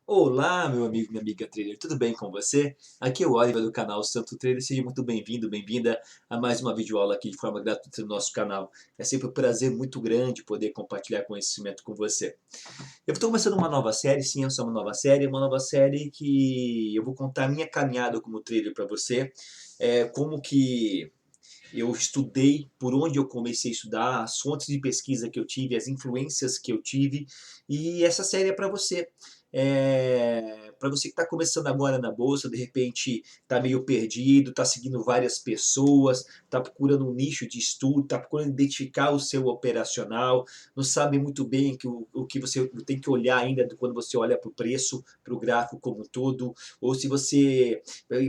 Olá, meu amigo, minha amiga trader, tudo bem com você? Aqui é o Oliver do canal Santo Trader, seja muito bem-vindo, bem-vinda a mais uma videoaula aqui de forma gratuita no nosso canal. É sempre um prazer muito grande poder compartilhar conhecimento com você. Eu estou começando uma nova série, sim, essa é uma nova série que eu vou contar a minha caminhada como trader para você, como que eu estudei, por onde eu comecei a estudar, as fontes de pesquisa que eu tive, as influências que eu tive, e essa série é para você. Para você que está começando agora na bolsa, de repente está meio perdido, está seguindo várias pessoas, está procurando um nicho de estudo, está procurando identificar o seu operacional, não sabe muito bem o que você tem que olhar ainda quando você olha para o preço, para o gráfico como um todo, ou se você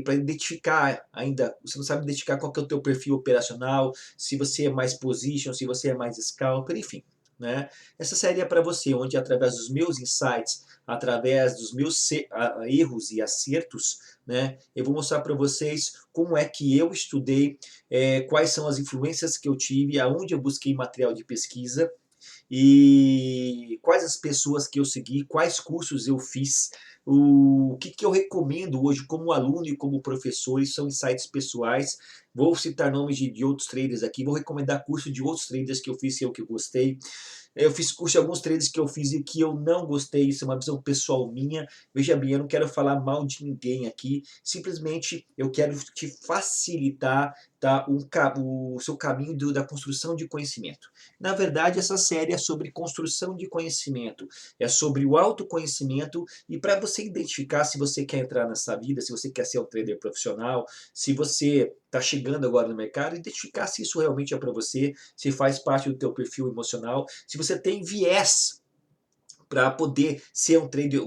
para identificar ainda, você não sabe identificar qual que é o teu perfil operacional, se você é mais position, se você é mais scalper, enfim. Né? Essa série é para você, onde através dos meus insights, através dos meus erros e acertos, né, eu vou mostrar para vocês como é que eu estudei, quais são as influências que eu tive, aonde eu busquei material de pesquisa, e quais as pessoas que eu segui, quais cursos eu fiz, o que eu recomendo hoje como aluno e como professor, isso são insights pessoais. Vou citar nomes de outros traders aqui, vou recomendar curso de outros traders que eu fiz e eu que gostei. Eu fiz curso de alguns trades que eu fiz e que eu não gostei, isso é uma visão pessoal minha. Veja bem, eu não quero falar mal de ninguém aqui, simplesmente eu quero te facilitar, tá, o seu caminho da construção de conhecimento. Na verdade, essa série é sobre construção de conhecimento, é sobre o autoconhecimento e para você identificar se você quer entrar nessa vida, se você quer ser um trader profissional, se você está chegando agora no mercado, identificar se isso realmente é para você, se faz parte do teu perfil emocional, se você tem viés para poder ser um trader,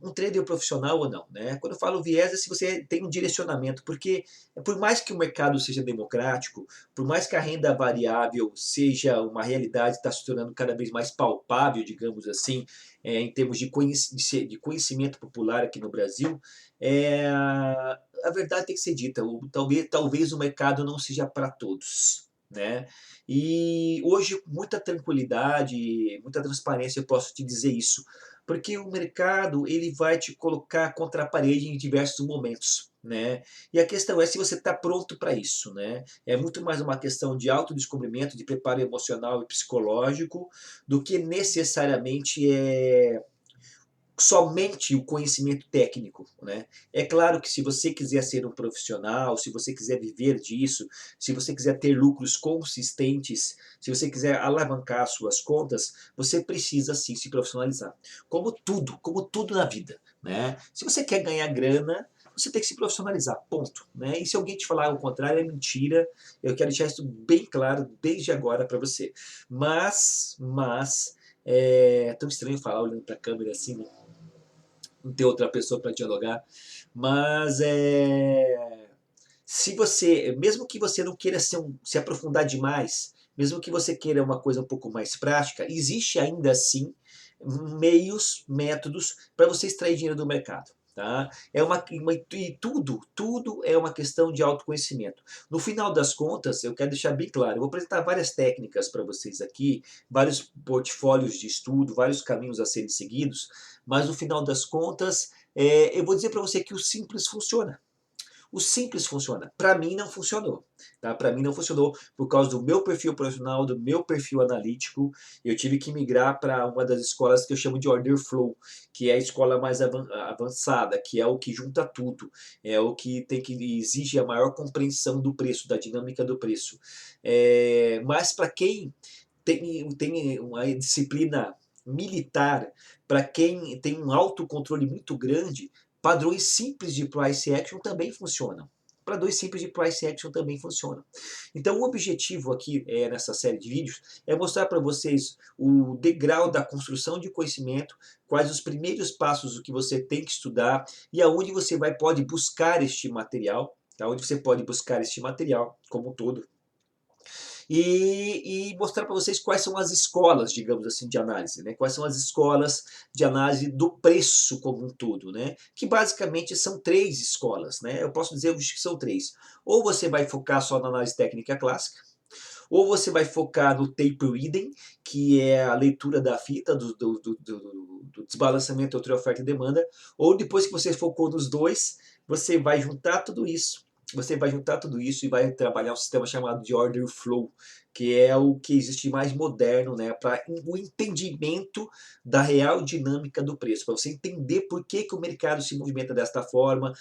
um trader profissional ou não. Né? Quando eu falo viés, é se você tem um direcionamento, porque por mais que o mercado seja democrático, por mais que a renda variável seja uma realidade, está se tornando cada vez mais palpável, digamos assim, em termos de conhecimento popular aqui no Brasil, a verdade tem que ser dita, talvez o mercado não seja para todos. Né? E hoje, com muita tranquilidade, muita transparência, eu posso te dizer isso. Porque o mercado ele vai te colocar contra a parede em diversos momentos. Né? E a questão é se você está pronto para isso. Né? É muito mais uma questão de autodescobrimento, de preparo emocional e psicológico, do que necessariamente somente o conhecimento técnico. Né? É claro que se você quiser ser um profissional, se você quiser viver disso, se você quiser ter lucros consistentes, se você quiser alavancar suas contas, você precisa sim se profissionalizar. Como tudo na vida. Né? Se você quer ganhar grana, você tem que se profissionalizar, ponto. Né? E se alguém te falar o contrário, é mentira. Eu quero deixar isso bem claro desde agora para você. Mas é tão estranho falar olhando para a câmera assim, né? Não ter outra pessoa para dialogar, mas se você, mesmo que você não queira se aprofundar demais, mesmo que você queira uma coisa um pouco mais prática, existe ainda assim meios, métodos para você extrair dinheiro do mercado. Tá? E tudo é uma questão de autoconhecimento. No final das contas, eu quero deixar bem claro, eu vou apresentar várias técnicas para vocês aqui, vários portfólios de estudo, vários caminhos a serem seguidos, mas no final das contas, eu vou dizer para você que o simples funciona. O simples funciona. Para mim não funcionou. Tá? Para mim não funcionou por causa do meu perfil profissional, do meu perfil analítico. Eu tive que migrar para uma das escolas que eu chamo de Order Flow, que é a escola mais avançada, que é o que junta tudo, é o que exige a maior compreensão do preço, da dinâmica do preço. Mas para quem tem uma disciplina militar, para quem tem um autocontrole muito grande, padrões simples de price action também funcionam. Padrões simples de price action também funcionam. Então, o objetivo aqui nessa série de vídeos é mostrar para vocês o degrau da construção de conhecimento, quais os primeiros passos que você tem que estudar e aonde você pode buscar este material, tá? Onde você pode buscar este material como um todo e mostrar para vocês quais são as escolas, digamos assim, de análise, né? Quais são as escolas de análise do preço como um todo, né? Que basicamente são três escolas, né? Eu posso dizer que são três. Ou você vai focar só na análise técnica clássica, Ou você vai focar no tape reading, que é a leitura da fita, do desbalanceamento entre oferta e demanda, ou depois que você focou nos dois, você vai juntar tudo isso. Você vai juntar tudo isso e vai trabalhar um sistema chamado de order flow, que é o que existe mais moderno, né, para o entendimento da real dinâmica do preço, para você entender por que, que o mercado se movimenta desta forma,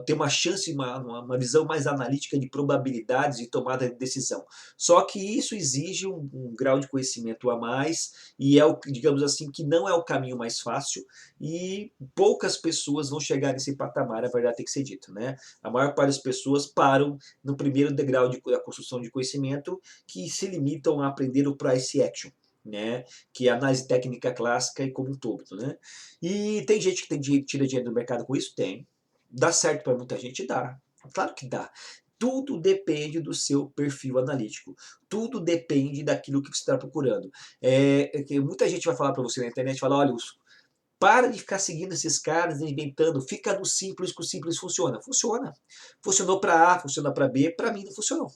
ter uma chance, uma visão mais analítica de probabilidades e tomada de decisão. Só que isso exige um grau de conhecimento a mais e é o, digamos assim, que não é o caminho mais fácil e poucas pessoas vão chegar nesse patamar, a verdade tem que ser dita, né? A maior parte das pessoas param no primeiro degrau da construção de conhecimento, que se limitam a aprender o price action, né? Que é a análise técnica clássica e como um todo, né? E tem gente que tira dinheiro do mercado com isso? Tem. Dá certo para muita gente? Dá. Claro que dá. Tudo depende do seu perfil analítico. Tudo depende daquilo que você está procurando. Muita gente vai falar para você na internet, fala, olha, para de ficar seguindo esses caras, inventando, fica no simples, que o simples funciona. Funciona. Funcionou para A, funciona para B, para mim não funcionou.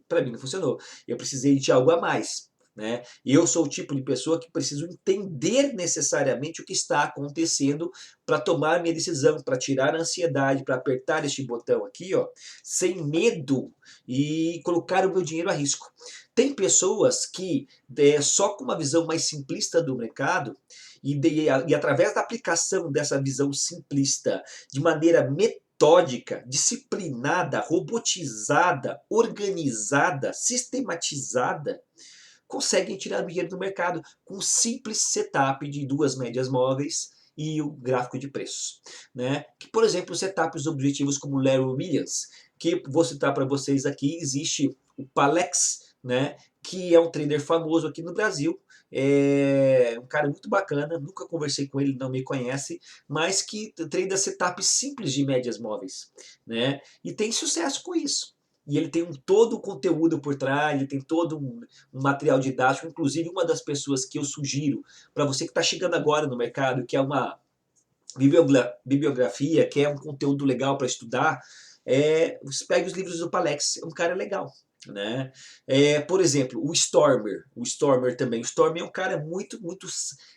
Para mim não funcionou. Eu precisei de algo a mais. Né? Eu sou o tipo de pessoa que preciso entender necessariamente o que está acontecendo para tomar minha decisão, para tirar a ansiedade, para apertar este botão aqui, ó, sem medo e colocar o meu dinheiro a risco. Tem pessoas que só com uma visão mais simplista do mercado e através da aplicação dessa visão simplista de maneira metódica, disciplinada, robotizada, organizada, sistematizada, conseguem tirar dinheiro do mercado com um simples setup de duas médias móveis e o gráfico de preços. Né? Que, por exemplo, setups objetivos como Larry Williams, que vou citar para vocês aqui, existe o Palex, né? Que é um trader famoso aqui no Brasil, é um cara muito bacana, nunca conversei com ele, não me conhece, mas que treina setups simples de médias móveis, né? E tem sucesso com isso. E ele tem todo o conteúdo por trás, ele tem todo um material didático, inclusive uma das pessoas que eu sugiro para você que está chegando agora no mercado, que é uma bibliografia, que é um conteúdo legal para estudar, pegue os livros do Palex, é um cara legal. Né? Por exemplo, o Stormer também. O Stormer é um cara muito,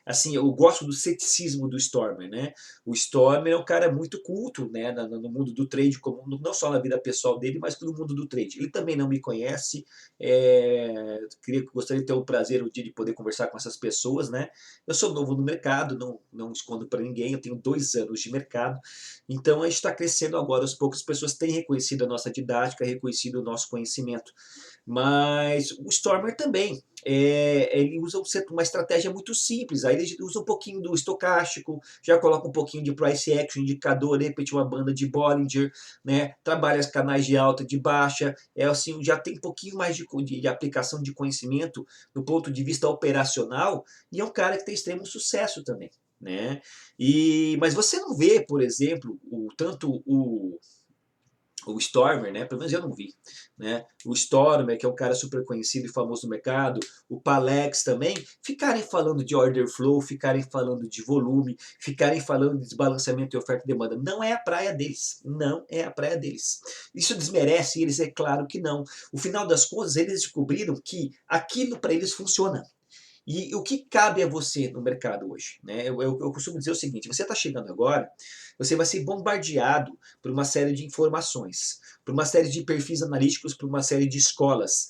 assim, eu gosto do ceticismo do Stormer, né? O Stormer é um cara muito culto, né? No mundo do trade, não só na vida pessoal dele, mas no mundo do trade. Ele também não me conhece, gostaria de ter o prazer um dia de poder conversar com essas pessoas, né? Eu sou novo no mercado, não escondo para ninguém, eu tenho 2 anos de mercado, então a gente está crescendo agora, aos poucos as pessoas têm reconhecido a nossa didática, reconhecido o nosso conhecimento. Mas o Stormer também, ele usa uma estratégia muito simples, aí ele usa um pouquinho do estocástico, já coloca um pouquinho de price action, indicador, de repente uma banda de Bollinger, né? Trabalha os canais de alta, de baixa, assim, já tem um pouquinho mais de aplicação de conhecimento do ponto de vista operacional, e é um cara que tem extremo sucesso também. Né? Mas você não vê, por exemplo, tanto o Stormer, né? Pelo menos eu não vi, né? O Stormer, que é um cara super conhecido e famoso no mercado, o Palex também, ficarem falando de order flow, ficarem falando de volume, ficarem falando de desbalanceamento de oferta e demanda. Não é a praia deles. Não é a praia deles. Isso desmerece eles? É claro que não. O final das contas, eles descobriram que aquilo para eles funciona. E o que cabe a você no mercado hoje? Né? Eu costumo dizer o seguinte, você está chegando agora, você vai ser bombardeado por uma série de informações, por uma série de perfis analíticos, por uma série de escolas.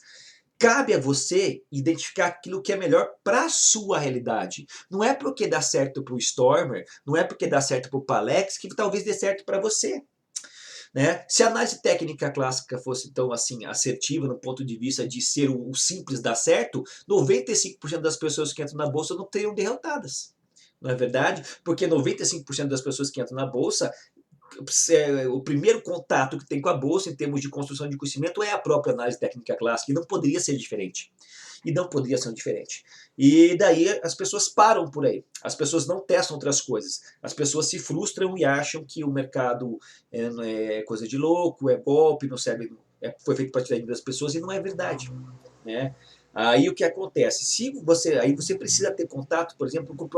Cabe a você identificar aquilo que é melhor para a sua realidade. Não é porque dá certo para o Stormer, não é porque dá certo para o Palex, que talvez dê certo para você. Né? Se a análise técnica clássica fosse tão assim assertiva no ponto de vista de ser o simples dar certo, 95% das pessoas que entram na bolsa não teriam derrotadas. Não é verdade? Porque 95% das pessoas que entram na bolsa, o primeiro contato que tem com a bolsa em termos de construção de conhecimento é a própria análise técnica clássica, e não poderia ser diferente. E não poderia ser diferente. E daí as pessoas param por aí. As pessoas não testam outras coisas. As pessoas se frustram e acham que o mercado é coisa de louco, é golpe, não serve, foi feito para tirar dinheiro das pessoas, e não é verdade. Né? Aí o que acontece? Aí você precisa ter contato, por exemplo, com o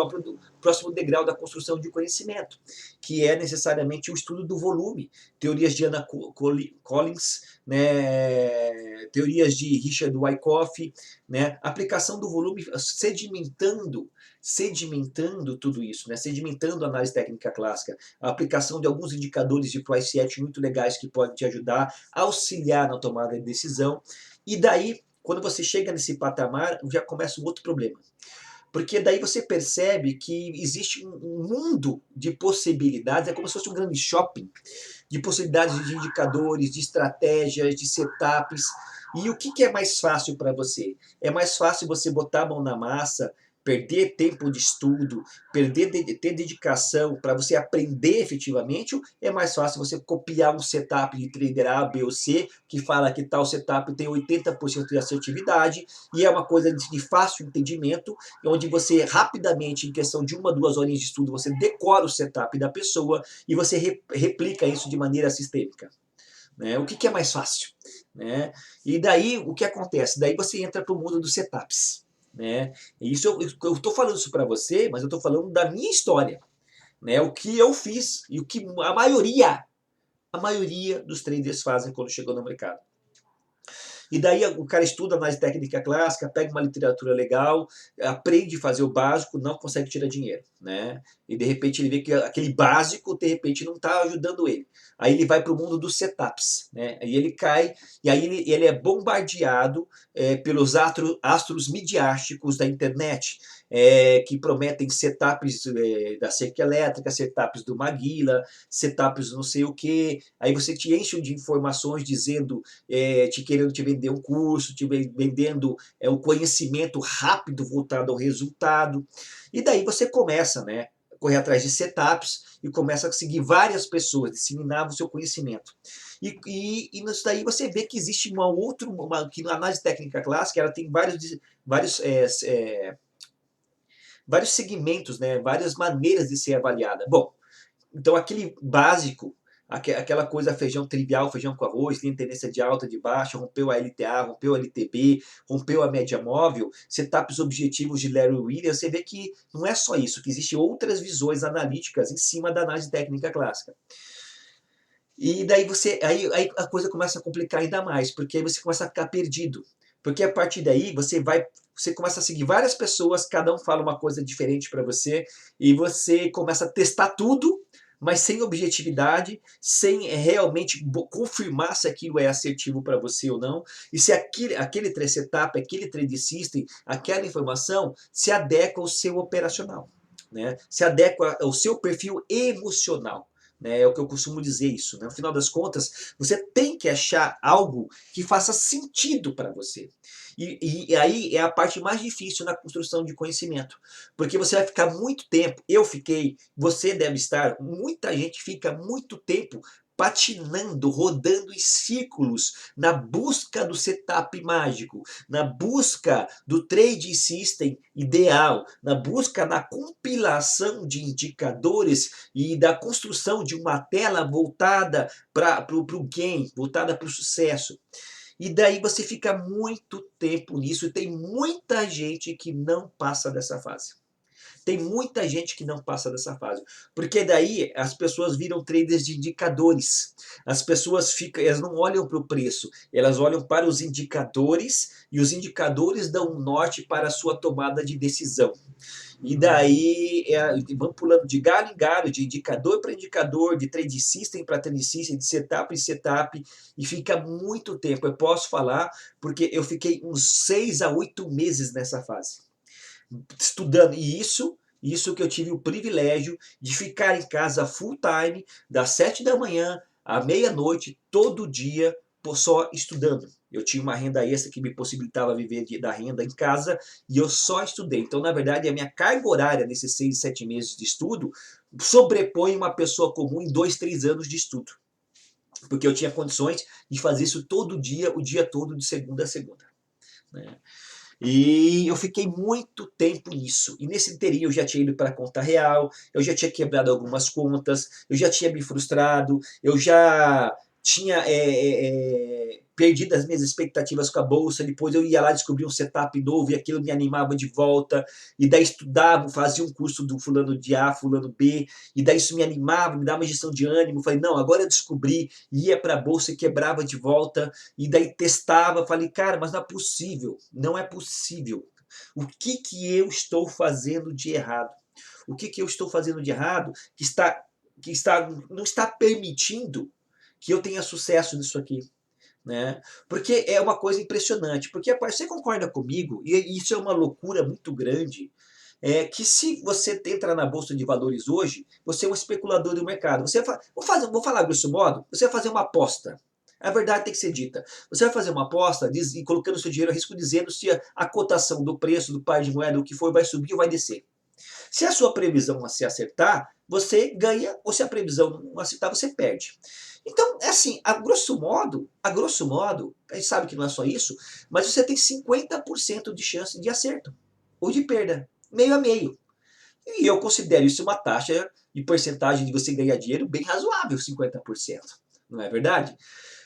próximo degrau da construção de conhecimento, que é necessariamente o estudo do volume, teorias de Anna Collins, né, teorias de Richard Wyckoff, né, aplicação do volume sedimentando tudo isso, né, sedimentando a análise técnica clássica, a aplicação de alguns indicadores de price action muito legais que podem te ajudar, auxiliar na tomada de decisão, e daí quando você chega nesse patamar, já começa um outro problema. Porque daí você percebe que existe um mundo de possibilidades, é como se fosse um grande shopping, de possibilidades de indicadores, de estratégias, de setups. E o que é mais fácil para você? É mais fácil você botar a mão na massa, perder tempo de estudo, ter dedicação para você aprender efetivamente, ou é mais fácil você copiar um setup de trader A, B ou C, que fala que tal setup tem 80% de assertividade, e é uma coisa de fácil entendimento, onde você rapidamente, em questão de 1, 2 horinhas de estudo, você decora o setup da pessoa e você replica isso de maneira sistêmica. Né? O que é mais fácil? Né? E daí, o que acontece? Daí você entra para o mundo dos setups. Né? E isso eu estou falando isso para você, mas eu estou falando da minha história. Né? O que eu fiz e o que a maioria dos traders fazem quando chegou no mercado. E daí o cara estuda mais técnica clássica, pega uma literatura legal, aprende a fazer o básico, não consegue tirar dinheiro, né? E de repente ele vê que aquele básico, de repente, não está ajudando ele. Aí ele vai para o mundo dos setups, né? Aí ele cai, e aí ele é bombardeado pelos astros midiáticos da internet, que prometem setups da cerca elétrica, setups do Maguila, setups não sei o que. Aí você te enche de informações dizendo, te querendo te vender um curso, te vendendo o conhecimento rápido voltado ao resultado. E daí você começa, né, a correr atrás de setups e começa a seguir várias pessoas, disseminar o seu conhecimento. E nisso daí você vê que existe que na análise técnica clássica ela tem vários vários segmentos, né, várias maneiras de ser avaliada. Bom, então aquele básico, aquela coisa feijão trivial, feijão com arroz, linha tendência de alta, de baixa, rompeu a LTA, rompeu a LTB, rompeu a média móvel, setups objetivos de Larry Williams, você vê que não é só isso, que existem outras visões analíticas em cima da análise técnica clássica. E daí aí a coisa começa a complicar ainda mais, porque aí você começa a ficar perdido. Porque a partir daí você começa a seguir várias pessoas, cada um fala uma coisa diferente para você, e você começa a testar tudo, mas sem objetividade, sem realmente confirmar se aquilo é assertivo para você ou não, e se aquele trade setup, aquele trade system, aquela informação se adequa ao seu operacional, né? Se adequa ao seu perfil emocional. Né, é o que eu costumo dizer isso. Né? No final das contas, você tem que achar algo que faça sentido para você. E aí é a parte mais difícil na construção de conhecimento. Porque você vai ficar muito tempo, você deve estar, muita gente fica muito tempo patinando, rodando em círculos na busca do setup mágico, na busca do trade system ideal, na busca da compilação de indicadores e da construção de uma tela voltada para o gain, voltada para o sucesso. E daí você fica muito tempo nisso e tem muita gente que não passa dessa fase. Tem muita gente que não passa dessa fase. Porque daí as pessoas viram traders de indicadores. As pessoas elas não olham para o preço, elas olham para os indicadores e os indicadores dão um norte para a sua tomada de decisão. E daí vão pulando de galho em galho, de indicador para indicador, de trade system para trade system, de setup em setup, e fica muito tempo. Eu posso falar porque eu fiquei uns 6 a 8 meses nessa fase estudando. E isso que eu tive o privilégio de ficar em casa full time, das 7 da manhã à meia-noite, todo dia, só estudando. Eu tinha uma renda extra que me possibilitava viver da renda em casa e eu só estudei. Então, na verdade, a minha carga horária nesses 6, 7 meses de estudo sobrepõe uma pessoa comum em 2, 3 anos de estudo. Porque eu tinha condições de fazer isso todo dia, o dia todo, de segunda a segunda. Né? E eu fiquei muito tempo nisso. E nesse inteirinho eu já tinha ido para a conta real, eu já tinha quebrado algumas contas, eu já tinha me frustrado, eu já tinha perdido as minhas expectativas com a bolsa, depois eu ia lá descobrir um setup novo e aquilo me animava de volta, e daí estudava, fazia um curso do fulano de A, fulano B, e daí isso me animava, me dava uma gestão de ânimo, falei, não, agora eu descobri, ia para a bolsa e quebrava de volta, e daí testava, falei, cara, mas não é possível, não é possível. O que que eu estou fazendo de errado? O que que eu estou fazendo de errado não está permitindo que eu tenha sucesso nisso aqui? Né? Porque é uma coisa impressionante. Porque você concorda comigo, e isso é uma loucura muito grande, que se você entra na Bolsa de Valores hoje, você é um especulador do mercado. Vou falar grosso modo, você vai fazer uma aposta. A verdade tem que ser dita. Você vai fazer uma aposta e colocando seu dinheiro a risco, dizendo se a cotação do preço do par de moeda, o que for, vai subir ou vai descer. Se a sua previsão se acertar, você ganha, ou se a previsão não acertar, você perde. Então, é assim, a grosso modo, a gente sabe que não é só isso, mas você tem 50% de chance de acerto ou de perda, meio a meio. E eu considero isso uma taxa de porcentagem de você ganhar dinheiro bem razoável, 50%. Não é verdade?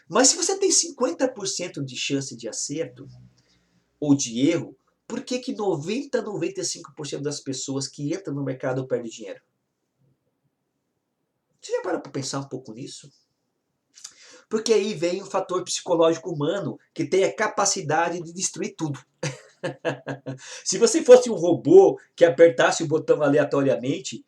Mas se você tem 50% de chance de acerto ou de erro, por que que 90, 95% das pessoas que entram no mercado perdem dinheiro? Você já parou para pensar um pouco nisso? Porque aí vem o fator psicológico humano, que tem a capacidade de destruir tudo. Se você fosse um robô que apertasse o botão aleatoriamente,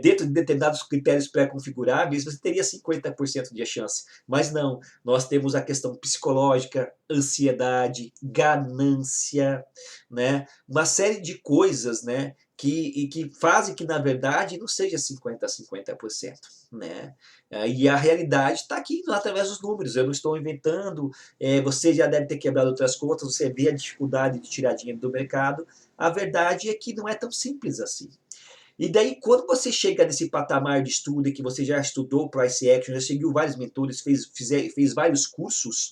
dentro de determinados critérios pré-configuráveis, você teria 50% de chance. Mas não, nós temos a questão psicológica, ansiedade, ganância, né? Uma série de coisas, né? Que fazem que, na verdade, não seja 50 a 50%. Né? E a realidade está aqui através dos números. Eu não estou inventando, você já deve ter quebrado outras contas, você vê a dificuldade de tirar dinheiro do mercado. A verdade é que não é tão simples assim. E daí, quando você chega nesse patamar de estudo e que você já estudou Price Action, já seguiu vários mentores, fez vários cursos,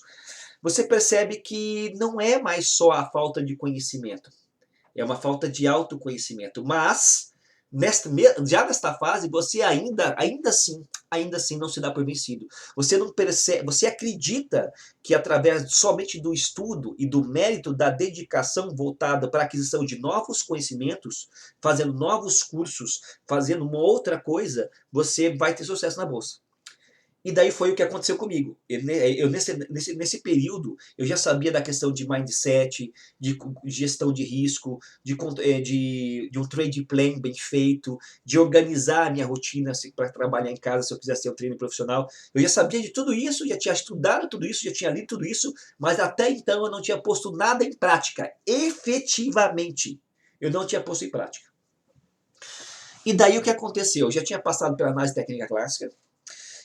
você percebe que não é mais só a falta de conhecimento, é uma falta de autoconhecimento. Mas, já nesta fase, você ainda assim não se dá por vencido. Você não percebe, você acredita que através somente do estudo e do mérito da dedicação voltada para a aquisição de novos conhecimentos, fazendo novos cursos, fazendo uma outra coisa, você vai ter sucesso na bolsa. E daí foi o que aconteceu comigo. Nesse período, eu já sabia da questão de mindset, de gestão de risco, de um trade plan bem feito, de organizar a minha rotina para trabalhar em casa se eu quisesse ter um treino profissional. Eu já sabia de tudo isso, já tinha estudado tudo isso, já tinha lido tudo isso, mas até então eu não tinha posto nada em prática. Efetivamente, eu não tinha posto em prática. E daí o que aconteceu? Eu já tinha passado pela análise técnica clássica,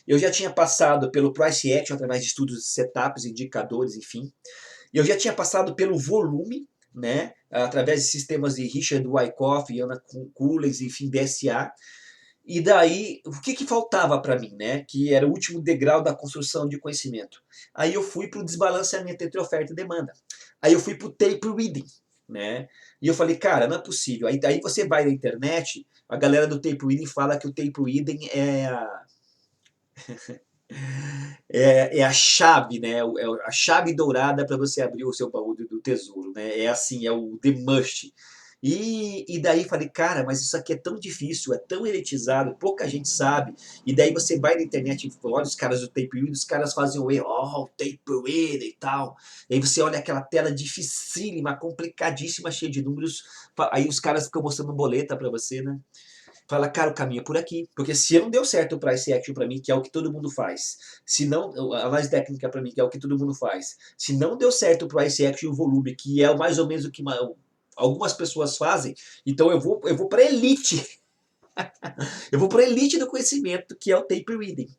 eu já tinha passado pelo Price Action através de estudos de setups, indicadores, enfim. Eu já tinha passado pelo volume, né, através de sistemas de Richard Wyckoff, Anna Cooley, enfim, DSA. E daí, o que que faltava para mim, né? Que era o último degrau da construção de conhecimento. Aí eu fui para o desbalanceamento entre oferta e demanda. Aí eu fui para o tape reading, né? E eu falei, cara, não é possível. Aí você vai na internet, a galera do tape reading fala que o tape reading é a chave, né? A chave dourada para você abrir o seu baú do tesouro, né? É assim, é o the must. E daí falei, cara, mas isso aqui é tão difícil, é tão elitizado, pouca gente sabe. E daí você vai na internet e olha os caras do tape read, os caras fazem o tape read e tal. E aí você olha aquela tela dificílima, complicadíssima, cheia de números. Aí os caras ficam mostrando boleta para você, né? Fala, cara, o caminho é por aqui. Porque se não deu certo o price action para mim, que é o que todo mundo faz, se não, a análise técnica para mim, que é o que todo mundo faz, se não deu certo o price action e o volume, que é mais ou menos o que algumas pessoas fazem, então eu vou para elite. Eu vou para elite do conhecimento, que é o tape reading.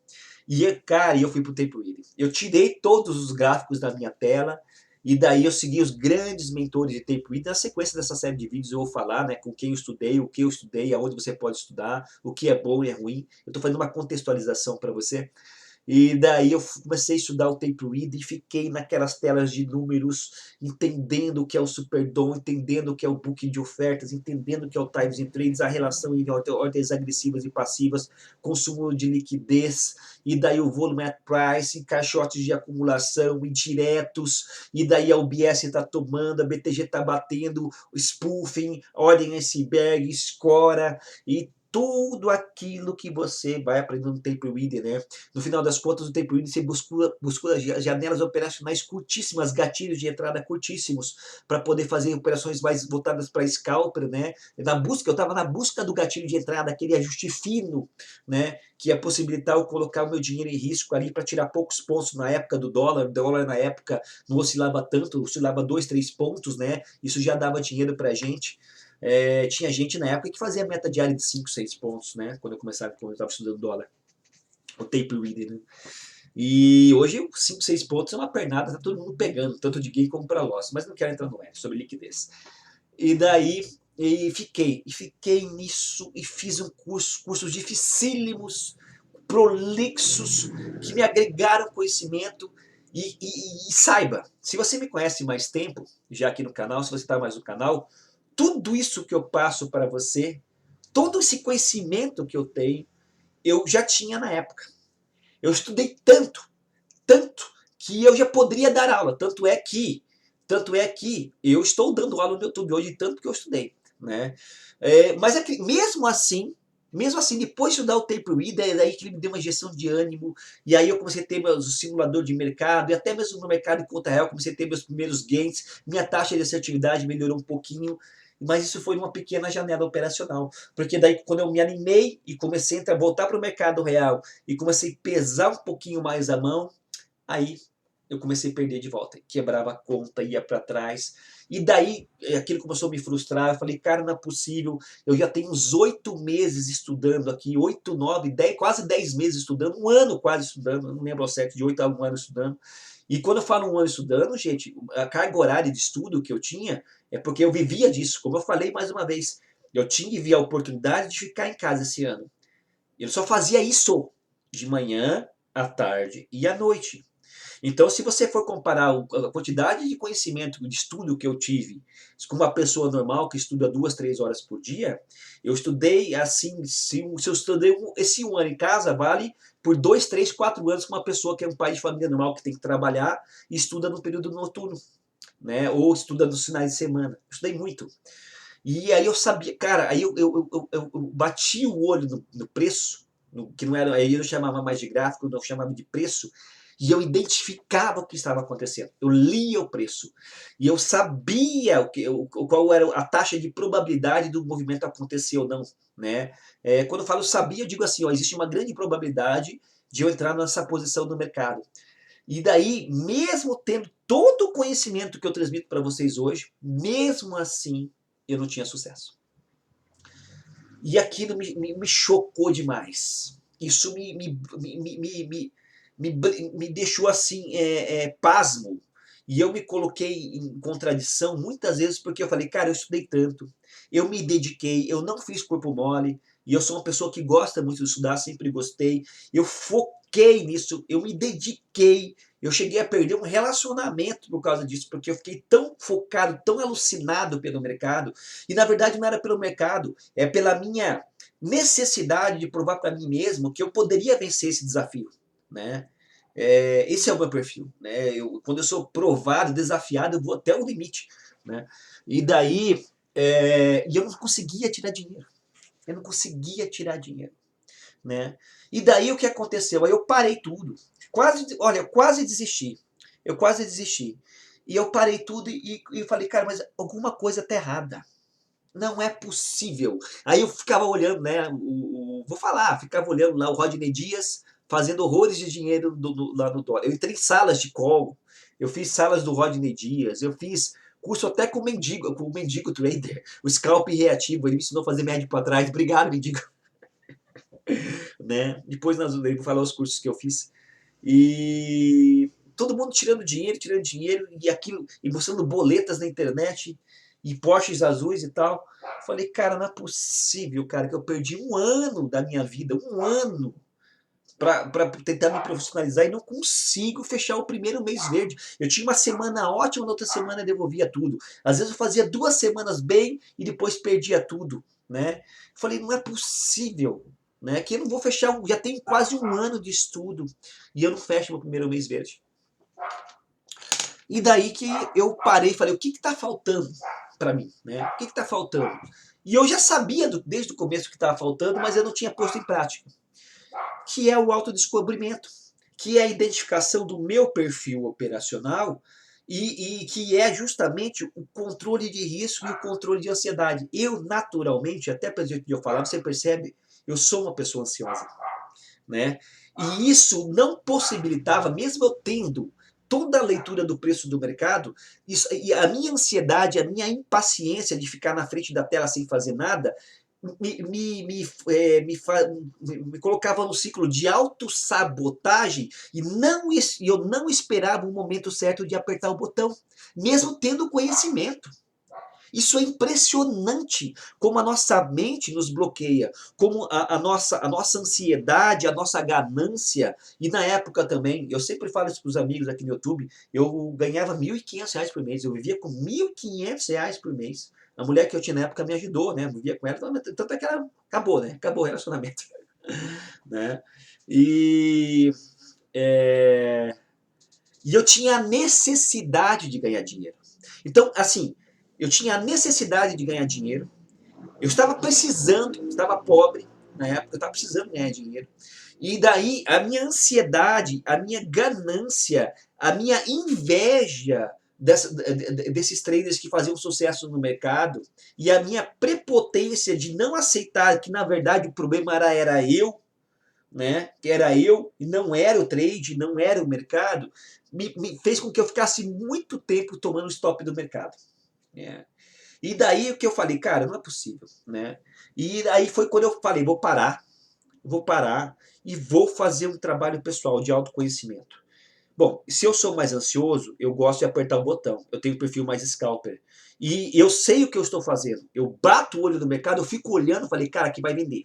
E, cara, eu fui pro tape reading. Eu tirei todos os gráficos da minha tela, e daí eu segui os grandes mentores de tape reading. Na sequência dessa série de vídeos eu vou falar, né, com quem eu estudei, o que eu estudei, aonde você pode estudar, o que é bom e é ruim. Eu estou fazendo uma contextualização para você. E daí eu comecei a estudar o tape reader e fiquei naquelas telas de números, entendendo o que é o Superdom, entendendo o que é o booking de ofertas, entendendo o que é o Times and Trades, a relação entre ordens agressivas e passivas, consumo de liquidez, e daí o volume at price, caixotes de acumulação, indiretos, e daí a UBS está tomando, a BTG está batendo, spoofing, ordem iceberg, escora, e tudo aquilo que você vai aprendendo no tape reader, né? No final das contas, o tape reader você busca janelas operacionais curtíssimas, gatilhos de entrada curtíssimos, para poder fazer operações mais voltadas para scalper, né? Eu estava na busca do gatilho de entrada, aquele ajuste fino, né? Que ia possibilitar eu colocar o meu dinheiro em risco ali para tirar poucos pontos na época do dólar. O dólar na época não oscilava tanto, oscilava 2, 3 pontos, né? Isso já dava dinheiro para a gente. Tinha gente na época que fazia meta diária de 5, 6 pontos, né? Quando eu estava estudando dólar, o tape reader, né? E hoje 5, 6 pontos é uma pernada, tá todo mundo pegando, tanto de gain como para loss, mas não quero entrar no mérito sobre liquidez. E daí fiquei nisso e fiz cursos dificílimos, prolixos, que me agregaram conhecimento. E saiba, se você me conhece mais tempo, já aqui no canal, se você está mais no canal, tudo isso que eu passo para você, todo esse conhecimento que eu tenho, eu já tinha na época. Eu estudei tanto, que eu já poderia dar aula. Tanto é que eu estou dando aula no YouTube hoje, tanto que eu estudei, né? Mas é que, mesmo assim, depois de estudar o tape reader, é daí que ele me deu uma injeção de ânimo, e aí eu comecei a ter o simulador de mercado, e até mesmo no mercado de conta real, comecei a ter meus primeiros gains, minha taxa de assertividade melhorou um pouquinho, mas isso foi uma pequena janela operacional, porque daí quando eu me animei e comecei a voltar para o mercado real, e comecei a pesar um pouquinho mais a mão, aí eu comecei a perder de volta, quebrava a conta, ia para trás, e daí aquilo começou a me frustrar. Eu falei, cara, não é possível, eu já tenho uns 8 meses estudando aqui, 8, 9, 10, quase 10 meses estudando, um ano quase estudando, não lembro ao certo, de 8 a 1 ano estudando. E quando eu falo um ano estudando, gente, a carga horária de estudo que eu tinha é porque eu vivia disso, como eu falei mais uma vez, eu tinha a oportunidade de ficar em casa esse ano. Eu só fazia isso de manhã, à tarde e à noite. Então, se você for comparar a quantidade de conhecimento, de estudo que eu tive com uma pessoa normal que estuda 2, 3 horas por dia, eu estudei assim, se eu estudei esse um ano em casa, vale por 2, 3, 4 anos com uma pessoa que é um pai de família normal, que tem que trabalhar e estuda no período noturno, né? Ou estuda nos finais de semana. Eu estudei muito. E aí eu sabia, cara, aí eu bati o olho no preço, que não era, aí eu chamava mais de gráfico, eu chamava de preço, e eu identificava o que estava acontecendo. Eu lia o preço. E eu sabia qual era a taxa de probabilidade do movimento acontecer ou não, né? Quando eu falo sabia, eu digo assim, ó, existe uma grande probabilidade de eu entrar nessa posição no mercado. E daí, mesmo tendo todo o conhecimento que eu transmito para vocês hoje, mesmo assim, eu não tinha sucesso. E aquilo me chocou demais. Isso me deixou assim, pasmo. E eu me coloquei em contradição muitas vezes, porque eu falei, cara, eu estudei tanto, eu me dediquei, eu não fiz corpo mole, e eu sou uma pessoa que gosta muito de estudar, sempre gostei, eu foquei nisso, eu me dediquei, eu cheguei a perder um relacionamento por causa disso, porque eu fiquei tão focado, tão alucinado pelo mercado, e na verdade não era pelo mercado, é pela minha necessidade de provar para mim mesmo que eu poderia vencer esse desafio, né? Esse é o meu perfil, né? Quando eu sou provado, desafiado, eu vou até o limite, né? E daí, e eu não conseguia tirar dinheiro. Eu não conseguia tirar dinheiro, né? E daí o que aconteceu? Aí eu parei tudo. Olha, eu quase desisti. Eu quase desisti. E eu parei tudo e falei, cara, mas alguma coisa tá errada. Não é possível. Aí eu ficava olhando, né? Vou falar, ficava olhando lá o Rodney Dias fazendo horrores de dinheiro lá no dólar. Eu entrei em salas de call, eu fiz salas do Rodney Dias, eu fiz curso até com o Mendigo Trader, o scalp reativo, ele me ensinou a fazer médio para trás. Obrigado, Mendigo. Né? Depois nós vamos falar os cursos que eu fiz. E todo mundo tirando dinheiro, e aquilo, e mostrando boletas na internet, e Porsches azuis e tal. Falei, cara, não é possível, cara, que eu perdi um ano da minha vida, um ano, para tentar me profissionalizar e não consigo fechar o primeiro mês verde. Eu tinha uma semana ótima, na outra semana eu devolvia tudo. Às vezes eu fazia 2 semanas bem e depois perdia tudo, né? Falei, não é possível, né? Que eu não vou fechar, já tem quase um ano de estudo e eu não fecho meu primeiro mês verde. E daí que eu parei e falei, o que está faltando para mim, né? O que está faltando? E eu já sabia desde o começo o que estava faltando, mas eu não tinha posto em prática. Que é o autodescobrimento, que é a identificação do meu perfil operacional e que é justamente o controle de risco e o controle de ansiedade. Eu, naturalmente, até pelo jeito de eu falar, você percebe, eu sou uma pessoa ansiosa, né? E isso não possibilitava, mesmo eu tendo toda a leitura do preço do mercado, isso, e a minha ansiedade, a minha impaciência de ficar na frente da tela sem fazer nada, me colocava no ciclo de autossabotagem e eu não esperava o momento certo de apertar o botão, mesmo tendo conhecimento. Isso é impressionante como a nossa mente nos bloqueia, como a nossa ansiedade, a nossa ganância. E na época também, eu sempre falo isso para os amigos aqui no YouTube, eu ganhava R$ 1.500 por mês, eu vivia com R$ 1.500 por mês. A mulher que eu tinha na época me ajudou, né? Eu vivia com ela, tanto é que ela acabou, né? Acabou o relacionamento. Né? E, é, e eu tinha a necessidade de ganhar dinheiro. Então, assim, eu tinha a necessidade de ganhar dinheiro, eu estava precisando, estava pobre na época, eu estava precisando ganhar dinheiro. E daí a minha ansiedade, a minha ganância, a minha inveja desses traders que faziam sucesso no mercado e a minha prepotência de não aceitar que na verdade o problema era eu, né? Que era eu e não era o trade, não era o mercado, me fez com que eu ficasse muito tempo tomando stop do mercado. Né? E daí o que eu falei, cara, não é possível, né? E aí foi quando eu falei, vou parar e vou fazer um trabalho pessoal de autoconhecimento. Bom, se eu sou mais ansioso, eu gosto de apertar o botão. Eu tenho um perfil mais scalper. E eu sei o que eu estou fazendo. Eu bato o olho no mercado, eu fico olhando, falei, cara, aqui vai vender,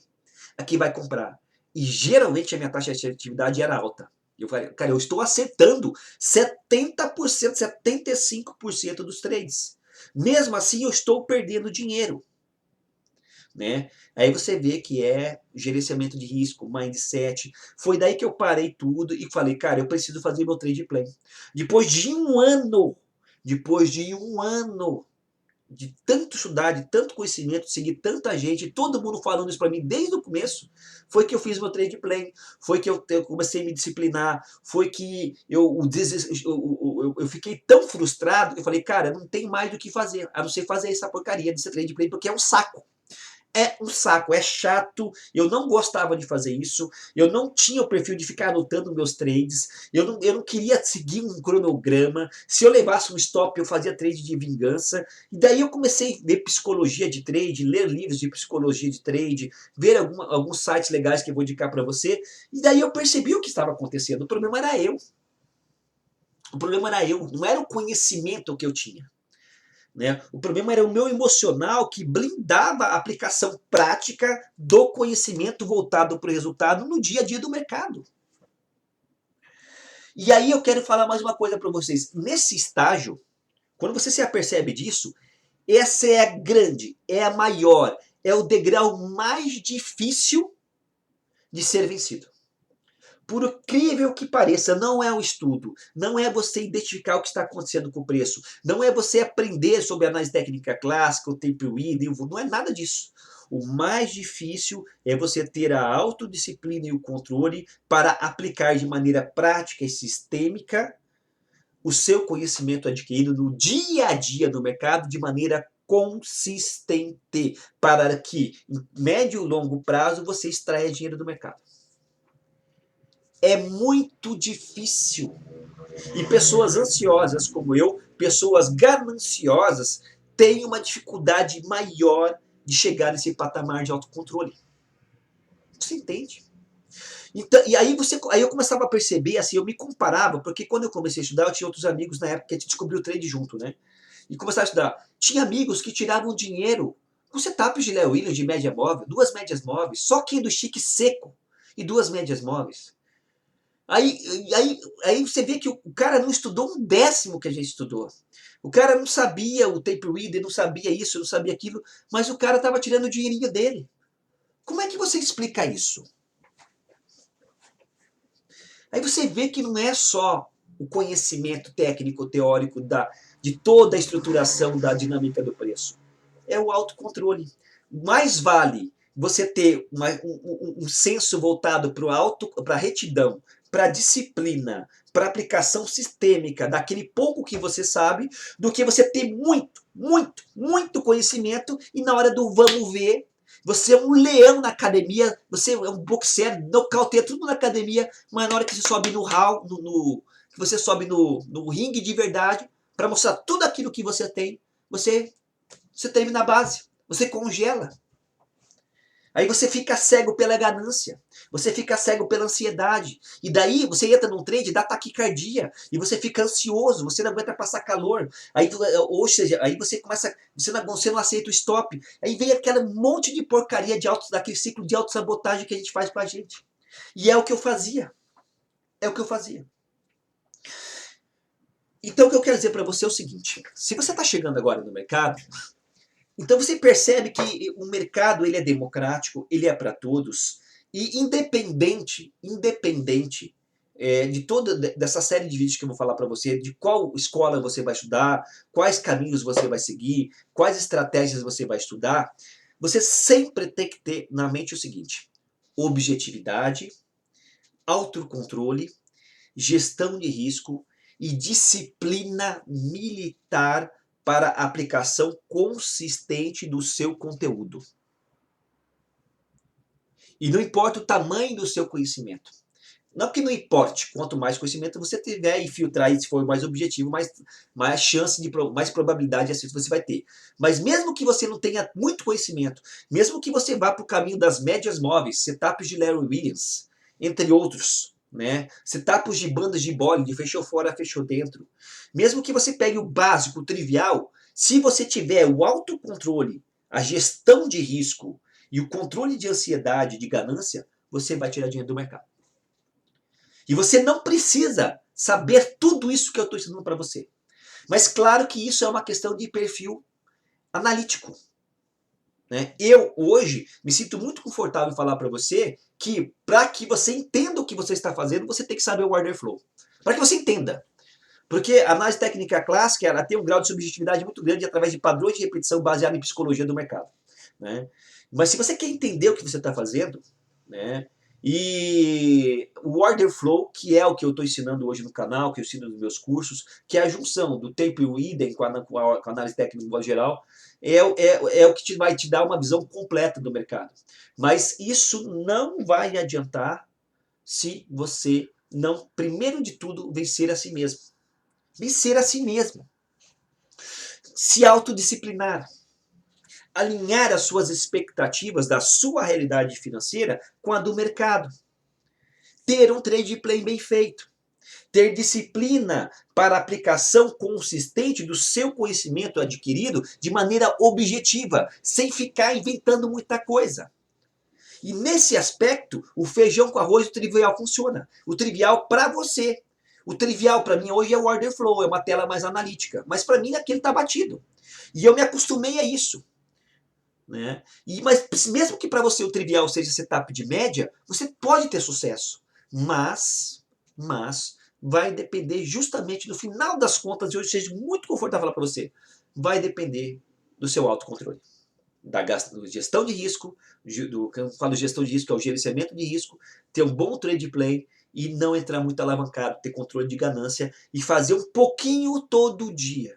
aqui vai comprar. E geralmente a minha taxa de atividade era alta. Eu falei, cara, eu estou acertando 70%, 75% dos trades. Mesmo assim, eu estou perdendo dinheiro. Né? Aí você vê que é gerenciamento de risco, mindset. Foi daí que eu parei tudo e falei, cara, eu preciso fazer meu trade plan. Depois de um ano de tanto estudar, de tanto conhecimento, seguir tanta gente, todo mundo falando isso para mim desde o começo, foi que eu fiz meu trade plan, foi que eu comecei a me disciplinar, foi que eu fiquei tão frustrado que eu falei, cara, não tem mais do que fazer, a não ser fazer essa porcaria desse trade plan, porque é um saco. É um saco, é chato, eu não gostava de fazer isso, eu não tinha o perfil de ficar anotando meus trades, eu não queria seguir um cronograma, se eu levasse um stop eu fazia trade de vingança, e daí eu comecei a ver psicologia de trade, ler livros de psicologia de trade, ver alguns sites legais que eu vou indicar para você, e daí eu percebi o que estava acontecendo, o problema era eu. O problema era eu, não era o conhecimento que eu tinha. Né? O problema era o meu emocional que blindava a aplicação prática do conhecimento voltado para o resultado no dia a dia do mercado. E aí eu quero falar mais uma coisa para vocês. Nesse estágio, quando você se apercebe disso, essa é a grande, é a maior, é o degrau mais difícil de ser vencido. Por incrível que pareça, não é um estudo, não é você identificar o que está acontecendo com o preço, não é você aprender sobre a análise técnica clássica, o tape reading, não é nada disso. O mais difícil é você ter a autodisciplina e o controle para aplicar de maneira prática e sistêmica o seu conhecimento adquirido no dia a dia do mercado de maneira consistente, para que em médio e longo prazo você extraia dinheiro do mercado. É muito difícil. E pessoas ansiosas como eu, pessoas gananciosas, têm uma dificuldade maior de chegar nesse patamar de autocontrole. Você entende? Então, e aí eu começava a perceber, assim, eu me comparava, porque quando eu comecei a estudar, eu tinha outros amigos na época que a gente descobriu o trade junto, né? E começava a estudar. Tinha amigos que tiravam dinheiro com setups de Léo Williams de média móvel, 2 médias móveis, só candlestick seco e 2 médias móveis. Aí você vê que o cara não estudou um décimo que a gente estudou. O cara não sabia o tape reader, não sabia isso, não sabia aquilo, mas o cara estava tirando o dinheirinho dele. Como é que você explica isso? Aí você vê que não é só o conhecimento técnico, teórico de toda a estruturação da dinâmica do preço. É o autocontrole. Mais vale você ter um senso voltado para a retidão, para a disciplina, para a aplicação sistêmica daquele pouco que você sabe, do que você ter muito, muito, muito conhecimento e na hora do vamos ver, você é um leão na academia, você é um boxeiro, nocauteia tudo na academia, mas na hora que você sobe que você sobe no ringue de verdade, para mostrar tudo aquilo que você tem, você termina a base, você congela. Aí você fica cego pela ganância, você fica cego pela ansiedade. E daí você entra num trade, dá taquicardia, e você fica ansioso, você não aguenta passar calor. Aí, ou seja, aí você começa, você não aceita o stop. Aí vem aquele monte de porcaria daquele ciclo de autossabotagem que a gente faz com a gente. E é o que eu fazia. É o que eu fazia. Então o que eu quero dizer para você é o seguinte, se você está chegando agora no mercado, então você percebe que o mercado ele é democrático, ele é para todos, e independente de toda dessa série de vídeos que eu vou falar para você, de qual escola você vai estudar, quais caminhos você vai seguir, quais estratégias você vai estudar, você sempre tem que ter na mente o seguinte, objetividade, autocontrole, gestão de risco e disciplina militar para a aplicação consistente do seu conteúdo. E não importa o tamanho do seu conhecimento. Não que não importe, quanto mais conhecimento você tiver e filtrar, e se for mais objetivo, mais chance mais probabilidade de acerto você vai ter. Mas mesmo que você não tenha muito conhecimento, mesmo que você vá para o caminho das médias móveis, setups de Larry Williams, entre outros, né? Setups de bandas de Bollinger, fechou fora, fechou dentro. Mesmo que você pegue o básico, o trivial, se você tiver o autocontrole, a gestão de risco e o controle de ansiedade, de ganância, você vai tirar dinheiro do mercado. E você não precisa saber tudo isso que eu estou ensinando para você. Mas claro que isso é uma questão de perfil analítico. Né? Eu, hoje, me sinto muito confortável em falar para você que, para que você entenda o que você está fazendo, você tem que saber o order flow. Para que você entenda. Porque a análise técnica clássica ela tem um grau de subjetividade muito grande através de padrões de repetição baseados em psicologia do mercado. Né? Mas se você quer entender o que você está fazendo, né, e o order flow, que é o que eu estou ensinando hoje no canal, que eu ensino nos meus cursos, que é a junção do tape reading com a análise técnica no geral, é o que vai te dar uma visão completa do mercado. Mas isso não vai adiantar se você não, primeiro de tudo, vencer a si mesmo. Vencer a si mesmo. Se autodisciplinar. Alinhar as suas expectativas da sua realidade financeira com a do mercado. Ter um trade play bem feito. Ter disciplina para aplicação consistente do seu conhecimento adquirido de maneira objetiva, sem ficar inventando muita coisa. E nesse aspecto, o feijão com arroz e o trivial funciona. O trivial para você. O trivial para mim hoje é o order flow, é uma tela mais analítica. Mas para mim aquilo está batido. E eu me acostumei a isso. Né? Mas mesmo que para você o trivial seja setup de média, você pode ter sucesso. Mas vai depender justamente no final das contas, e hoje seja muito confortável falar para você, vai depender do seu autocontrole. Da gestão de risco, quando eu falo gestão de risco, é o gerenciamento de risco, ter um bom trade play e não entrar muito alavancado, ter controle de ganância e fazer um pouquinho todo dia.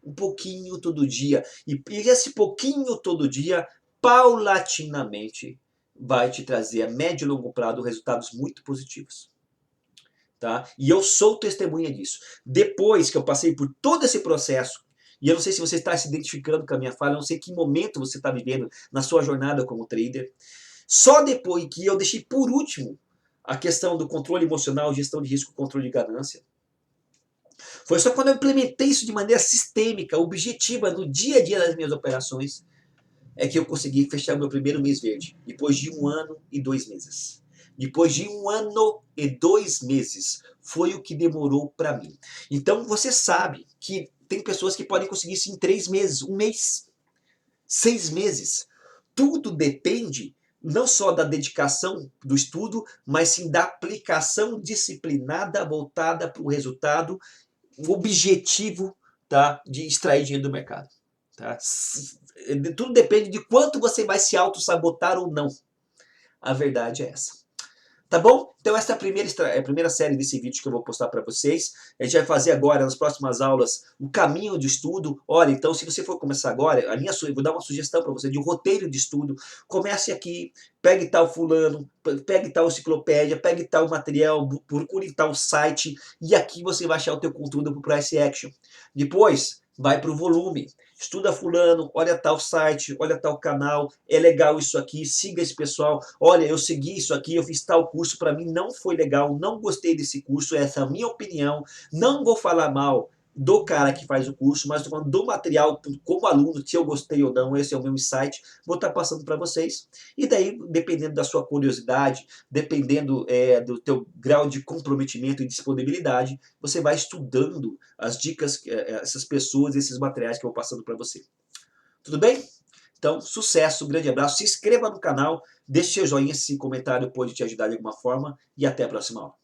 Um pouquinho todo dia. E esse pouquinho todo dia, paulatinamente, vai te trazer a médio e longo prazo resultados muito positivos. Tá? E eu sou testemunha disso. Depois que eu passei por todo esse processo, e eu não sei se você está se identificando com a minha fala, eu não sei que momento você está vivendo na sua jornada como trader, só depois que eu deixei por último a questão do controle emocional, gestão de risco, controle de ganância, foi só quando eu implementei isso de maneira sistêmica, objetiva, no dia a dia das minhas operações, é que eu consegui fechar o meu primeiro mês verde, depois de 1 ano e 2 meses. depois de 1 ano e 2 meses. Foi o que demorou para mim. Então você sabe que tem pessoas que podem conseguir isso em 3 meses, 1 mês, 6 meses. Tudo depende não só da dedicação do estudo, mas sim da aplicação disciplinada voltada para o resultado, o objetivo, tá, de extrair dinheiro do mercado. Tá? Tudo depende de quanto você vai se auto-sabotar ou não. A verdade é essa. Tá bom? Então essa é a primeira série desse vídeo que eu vou postar para vocês. A gente vai fazer agora, nas próximas aulas, o caminho de estudo. Olha, então se você for começar agora, eu vou dar uma sugestão para você de um roteiro de estudo. Comece aqui, pegue tal fulano, pegue tal enciclopédia, pegue tal material, procure tal site, e aqui você vai achar o teu conteúdo para o Price Action. Depois, vai para o volume. Estuda fulano, olha tal site, olha tal canal, é legal isso aqui, siga esse pessoal. Olha, eu segui isso aqui, eu fiz tal curso, para mim não foi legal, não gostei desse curso, essa é a minha opinião. Não vou falar mal do cara que faz o curso, mas estou falando do material como aluno, se eu gostei ou não, esse é o meu insight, vou estar passando para vocês. E daí, dependendo da sua curiosidade, dependendo do teu grau de comprometimento e disponibilidade, você vai estudando as dicas, essas pessoas, esses materiais que eu vou passando para você. Tudo bem? Então, sucesso, um grande abraço, se inscreva no canal, deixe seu joinha se esse comentário pode te ajudar de alguma forma e até a próxima aula.